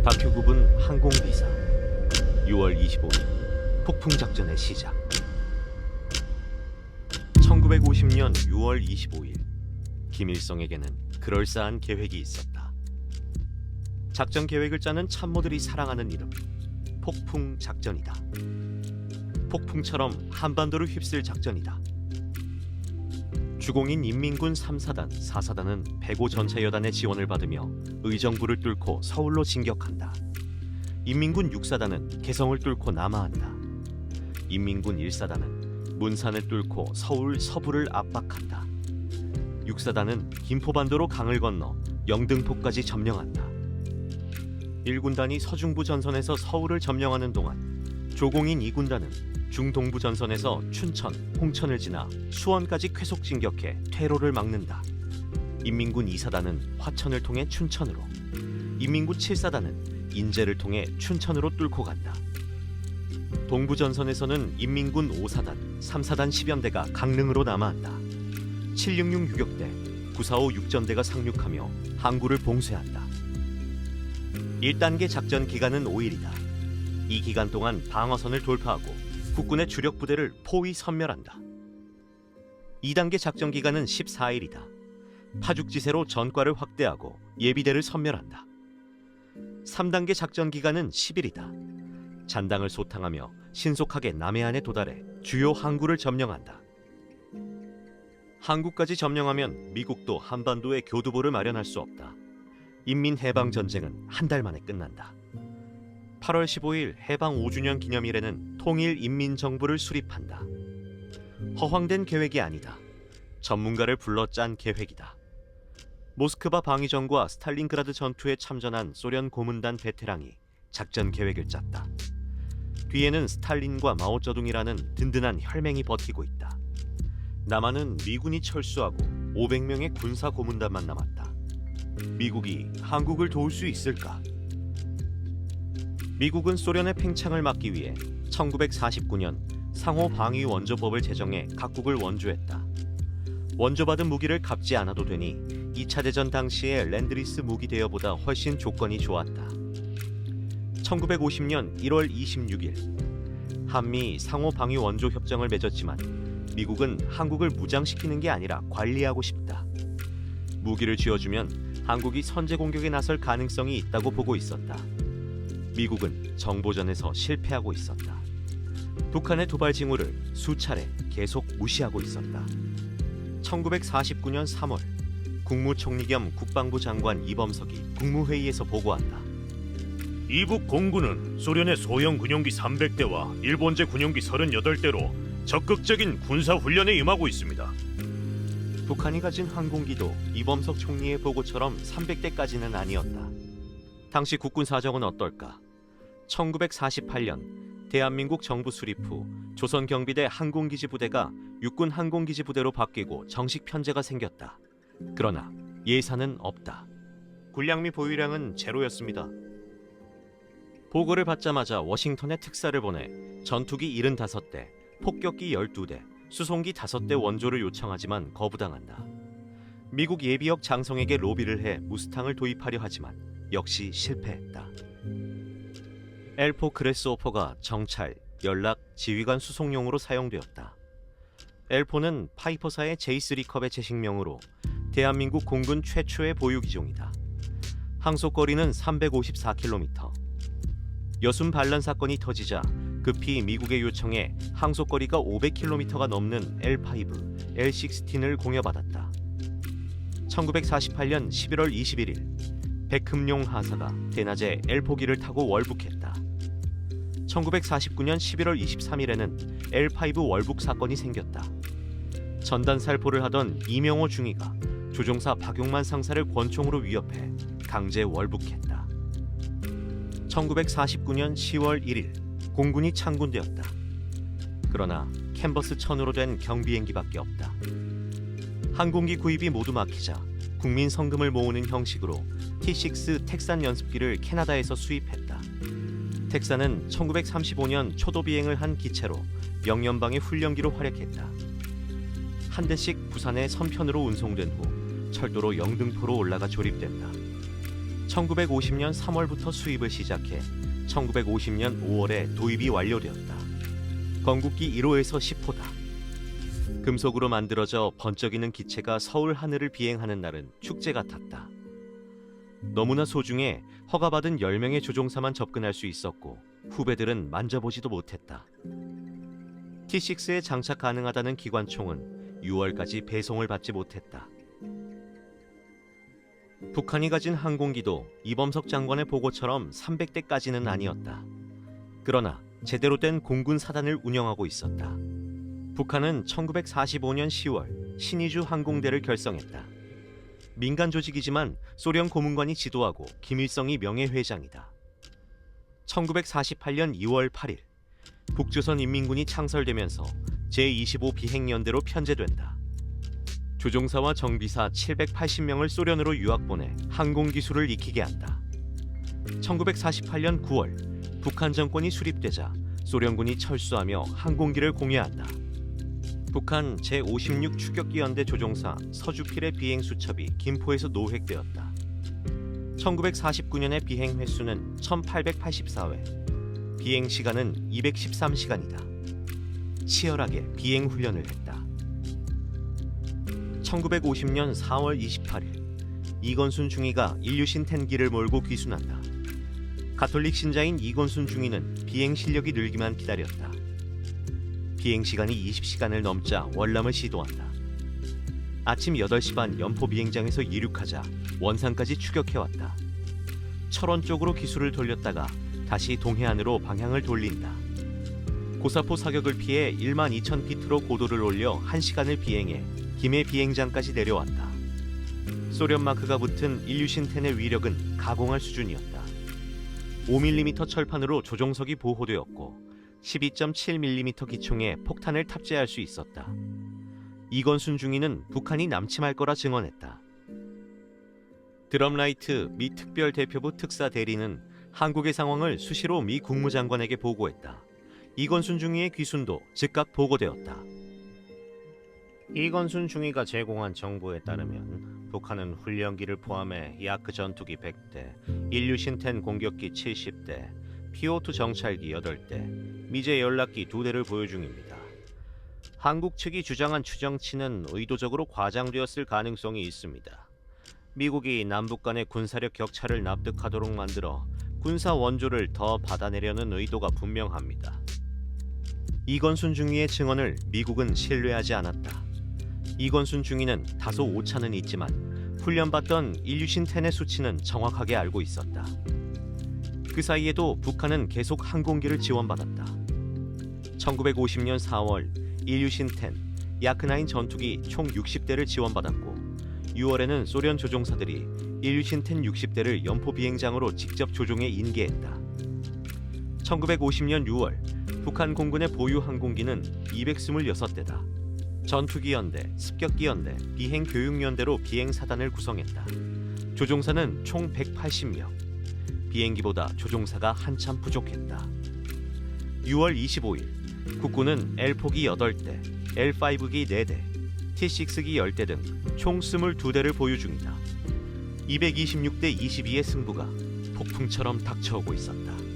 다큐국은 항공비사 6월 25일 폭풍작전의 시작. 1950년 6월 25일 김일성에게는 그럴싸한 계획이 있었다. 작전 계획을 짜는 참모들이 사랑하는 이름, 폭풍작전이다. 폭풍처럼 한반도를 휩쓸 작전이다. 주공인 인민군 3사단, 4사단은 105 전차여단의 지원을 받으며 의정부를 뚫고 서울로 진격한다. 인민군 6사단은 개성을 뚫고 남하한다. 인민군 1사단은 문산을 뚫고 서울 서부를 압박한다. 6사단은 김포반도로 강을 건너 영등포까지 점령한다. 1군단이 서중부 전선에서 서울을 점령하는 동안 조공인 2군단은 중동부 전선에서 춘천, 홍천을 지나 수원까지 쾌속 진격해 퇴로를 막는다. 인민군 2사단은 화천을 통해 춘천으로, 인민군 7사단은 인제를 통해 춘천으로 뚫고 간다. 동부 전선에서는 인민군 5사단, 3사단 10연대가 강릉으로 남하한다. 766 유격대, 945 육전대가 상륙하며 항구를 봉쇄한다. 1단계 작전 기간은 5일이다. 이 기간 동안 방어선을 돌파하고 국군의 주력 부대를 포위 섬멸한다. 2단계 작전 기간은 14일이다. 파죽지세로 전과를 확대하고 예비대를 섬멸한다. 3단계 작전 기간은 10일이다. 잔당을 소탕하며 신속하게 남해안에 도달해 주요 항구를 점령한다. 항구까지 점령하면 미국도 한반도에 교두보를 마련할 수 없다. 인민해방전쟁은 한 달 만에 끝난다. 8월 15일 해방 5주년 기념일에는 통일인민정부를 수립한다. 허황된 계획이 아니다. 전문가를 불러 짠 계획이다. 모스크바 방위전과 스탈린그라드 전투에 참전한 소련 고문단 베테랑이 작전 계획을 짰다. 뒤에는 스탈린과 마오쩌둥이라는 든든한 혈맹이 버티고 있다. 남한은 미군이 철수하고 500명의 군사 고문단만 남았다. 미국이 한국을 도울 수 있을까? 미국은 소련의 팽창을 막기 위해 1949년 상호 방위 원조법을 제정해 각국을 원조했다. 원조받은 무기를 갚지 않아도 되니 2차 대전 당시의 랜드리스 무기 대여보다 훨씬 조건이 좋았다. 1950년 1월 26일 한미 상호 방위 원조 협정을 맺었지만 미국은 한국을 무장시키는 게 아니라 관리하고 싶다. 무기를 쥐어주면 한국이 선제 공격에 나설 가능성이 있다고 보고 있었다. 미국은 정보전에서 실패하고 있었다. 북한의 도발 징후를 수차례 계속 무시하고 있었다. 1949년 3월 국무총리 겸 국방부 장관 이범석이 국무회의에서 보고한다. 이북 공군은 소련의 소형 군용기 300대와 일본제 군용기 38대로 적극적인 군사훈련에 임하고 있습니다. 북한이 가진 항공기도 이범석 총리의 보고처럼 300대까지는 아니었다. 당시 국군 사정은 어떨까? 1948년 대한민국 정부 수립 후 조선경비대 항공기지 부대가 육군 항공기지 부대로 바뀌고 정식 편제가 생겼다. 그러나 예산은 없다. 군량미 보유량은 제로였습니다. 보고를 받자마자 워싱턴에 특사를 보내 전투기 75대, 폭격기 12대, 수송기 5대 원조를 요청하지만 거부당한다. 미국 예비역 장성에게 로비를 해 무스탕을 도입하려 하지만 역시 실패했다. L4 그래스오퍼가 정찰, 연락, 지휘관 수송용으로 사용되었다. L4는 파이퍼사의 J3컵의 제식명으로 대한민국 공군 최초의 보유기종이다. 항속거리는 354km. 여순 반란 사건이 터지자 급히 미국의 요청에 항속거리가 500km가 넘는 L5, L16을 공여받았다. 1948년 11월 21일 백흠룡 하사가 대낮에 L4기를 타고 월북했다. 1949년 11월 23일에는 L5 월북 사건이 생겼다. 전단 살포를 하던 이명호 중위가 조종사 박용만 상사를 권총으로 위협해 강제 월북했다. 1949년 10월 1일 공군이 창군되었다. 그러나 캔버스 천으로 된 경비행기밖에 없다. 항공기 구입이 모두 막히자 국민 성금을 모으는 형식으로 T6 텍산 연습기를 캐나다에서 수입했다. 텍산은 1935년 초도 비행을 한 기체로 영연방의 훈련기로 활약했다. 한 대씩 부산의 선편으로 운송된 후 철도로 영등포로 올라가 조립된다. 1950년 3월부터 수입을 시작해 1950년 5월에 도입이 완료되었다. 건국기 1호에서 10호다. 금속으로 만들어져 번쩍이는 기체가 서울 하늘을 비행하는 날은 축제 같았다. 너무나 소중해 허가받은 10명의 조종사만 접근할 수 있었고 후배들은 만져보지도 못했다. T6에 장착 가능하다는 기관총은 6월까지 배송을 받지 못했다. 북한이 가진 항공기도 이범석 장관의 보고처럼 300대까지는 아니었다. 그러나 제대로 된 공군 사단을 운영하고 있었다. 북한은 1945년 10월 신의주 항공대를 결성했다. 민간 조직이지만 소련 고문관이 지도하고 김일성이 명예회장이다. 1948년 2월 8일 북조선 인민군이 창설되면서 제25 비행연대로 편제된다. 조종사와 정비사 780명을 소련으로 유학 보내 항공기술을 익히게 한다. 1948년 9월 북한 정권이 수립되자 소련군이 철수하며 항공기를 공유한다. 북한 제56 추격기연대 조종사 서주필의 비행 수첩이 김포에서 노획되었다. 1949년의 비행 횟수는 1884회, 비행 시간은 213시간이다. 치열하게 비행 훈련을 했다. 1950년 4월 28일 이건순 중위가 인류신 텐기를 몰고 귀순한다. 가톨릭 신자인 이건순 중위는 비행 실력이 늘기만 기다렸다. 비행 시간이 20시간을 넘자 월남을 시도한다. 아침 8시 반 연포 비행장에서 이륙하자 원산까지 추격해왔다. 철원 쪽으로 기술을 돌렸다가 다시 동해안으로 방향을 돌린다. 고사포 사격을 피해 12,000피트로 고도를 올려 1시간을 비행해 김해 비행장까지 내려왔다. 소련 마크가 붙은 인류신 10의 위력은 가공할 수준이었다. 5mm 철판으로 조종석이 보호되었고 12.7mm 기총에 폭탄을 탑재할 수 있었다. 이건순 중위는 북한이 남침할 거라 증언했다. 드럼라이트 미 특별 대표부 특사 대리는 한국의 상황을 수시로 미 국무장관에게 보고했다. 이건순 중위의 귀순도 즉각 보고되었다. 이건순 중위가 제공한 정보에 따르면 북한은 훈련기를 포함해 야크 전투기 100대, 인류신 10 공격기 70대, P-52 정찰기 8대, 미제 연락기 2대를 보유 중입니다. 한국 측이 주장한 추정치는 의도적으로 과장되었을 가능성이 있습니다. 미국이 남북 간의 군사력 격차를 납득하도록 만들어 군사 원조를 더 받아내려는 의도가 분명합니다. 이건순 중위의 증언을 미국은 신뢰하지 않았다. 이건순 중위는 다소 오차는 있지만 훈련받던 인류신 10의 수치는 정확하게 알고 있었다. 그 사이에도 북한은 계속 항공기를 지원받았다. 1950년 4월 인류신 10, 야크9 전투기 총 60대를 지원받았고 6월에는 소련 조종사들이 인류신 10 60대를 연포 비행장으로 직접 조종해 인계했다. 1950년 6월 북한 공군의 보유 항공기는 226대다. 전투기연대, 습격기연대, 비행교육연대로 비행사단을 구성했다. 조종사는 총 180명. 비행기보다 조종사가 한참 부족했다. 6월 25일 국군은 L포기 8대, L5기 4대, T6기 10대 등 총 22대를 보유 중이다. 226대 22의 승부가 폭풍처럼 닥쳐오고 있었다.